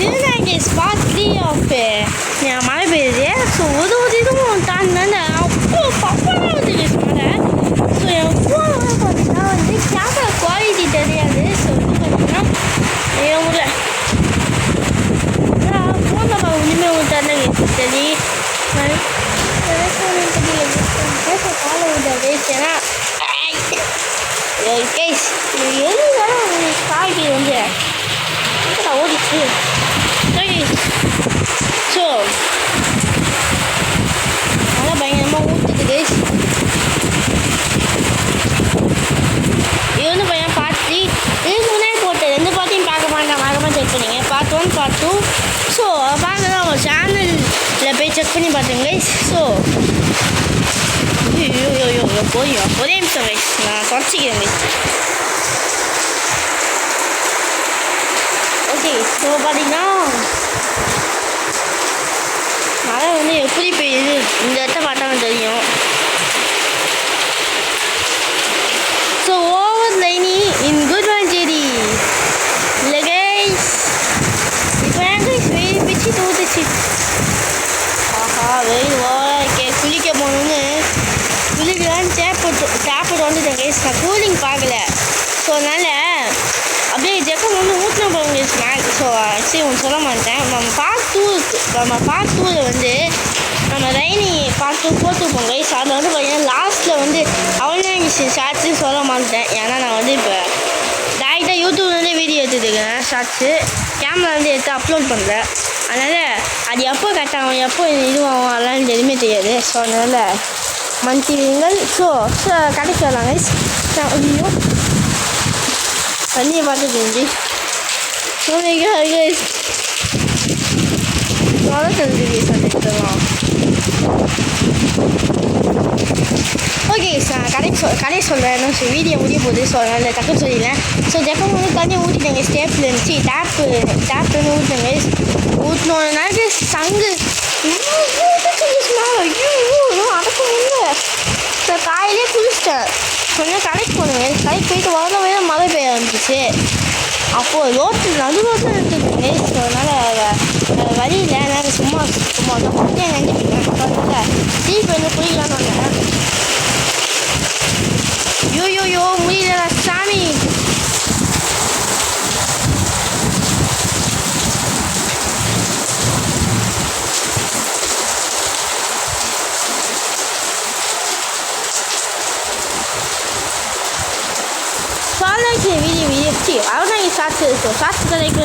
இதுதான் case part 3 of மழை பெய்யுது. ஸோ ஒரு இதுவும் தாண்டினால அவ்வளோ பப்பராக வந்து கேஸ் மழை. ஸோ என் ஃபோன் பார்த்தீங்கன்னா வந்து கேமரா குவாலிட்டி தெரியாது. ஸோ வந்து பார்த்தீங்கன்னா என் ஊரில் ஃபோனில் பார்க்க ஒன்றுமே உங்களுக்கு தரல கேஸ் சரி காலை விட வேஸ்ட். ஏன்னா கேஸ் எதுனாலும் காய்கறி வந்து ஓடிச்சு. ஸோ நல்லா பயங்கரமாக ஊற்றுது கேஸ். இது வந்து பையன் பார்ட் 3. இதுக்கு முன்னாடி போட்டு 2 பார்ட்டையும் பார்க்க மாட்டேன் வேகமாக செக் பண்ணிங்க. Part 1 part 2. ஸோ பார்க்க அவங்க சேனலில் போய் செக் பண்ணி பார்த்தேங்க கைஸ். ஸோ ஐயோ போய் ஒரே நிமிஷம் கைஸ் நான் தொடச்சிக்கிறேன் கைஸ். ஓகே ஸோ பார்த்தீங்கன்னா மழை வந்து எப்படி பெய்யுது இந்த இடத்த பார்த்தாலும் தெரியும். ஸோ ஓவர் லைனி இன் குட்வாஞ்சேரி இல்லை கைஸ். இப்போ ஏன் கைஸ் வெயில் பிச்சு தூத்துச்சு. ஆஹா வெயில் ஓவராக இருக்கே. குளிக்க போகணுன்னு குளிக்கலான்னு டேப்பு வந்துட்டேன் கைஸ். நான் கூலிங் பார்க்கல. ஸோ அதனால் அப்படியே ஜெக்கம் வந்து ஊற்றின போங்க ஸ்நாக். ஸோ ஆக்சுவலி ஒன்று சொல்ல மாட்டேன். நம்ம பார்ட் 2ல் வந்து நம்ம ரைனி பார்ட் 2 போட்டுப்போம் கைஸ். அதில் வந்து பார்த்தீங்கன்னா லாஸ்ட்டில் வந்து அவ்வளோ ஷார்ட்ஸு சொல்ல மாட்டேன். ஏன்னா நான் வந்து இப்போ டேரெக்டாக யூடியூப்லேருந்தே வீடியோ எடுத்துருக்கேன் ஷார்ட்ஸு. கேமரா வந்து எடுத்து அப்லோட் பண்ணுறேன். அதனால் அது எப்போ கட்டாகும் எப்போ இதுவாகும் அதெல்லாம் எதுவுமே தெரியாது. ஸோ அதனால் மன்னிச்சிடுங்கள். ஸோ கடைக்கு வரலாம் கைஸ். ஐயோ தண்ணியை பார்த்து தெரிஞ்சு கைஸ் சொல்லிட்டுலாம். ஓகே நான் கடையை சொல்கிறேன். வீடியோ முடிய போகுது. ஸோ அதனால் டக்குன்னு சொல்லிடுறேன். ஸோ ஜக்கம் வந்து தண்ணி ஊற்றிட்டேங்க. ஸ்டேப்பில் இருந்துச்சு டேப்லேருந்து ஊற்றினேங்க. ஊற்றினோன்னாக்க சங்கு அடக்கம் இல்லை. ஸோ காயிலே குளிச்சிட்டேன். கொஞ்சம் கடைக்கு போனேங்க. கடைக்கு போயிட்டு வர மழை பெய்ய ஆரம்பிச்சிச்சு. அப்போது நடு ரோட்டில் எடுத்துருக்கேங்க. ஸோ அதனால் வழியில் நான் சும்மா தான் கொஞ்சம் நினைச்சிருக்கேன். ஸோ அதனால் திருப்பி வந்து குளிக்கலான்னு வந்தேன். யோ முடியல சாமி. வீடியோ அவ்வளோதான் ஷார்ட்ஸு. So shorts like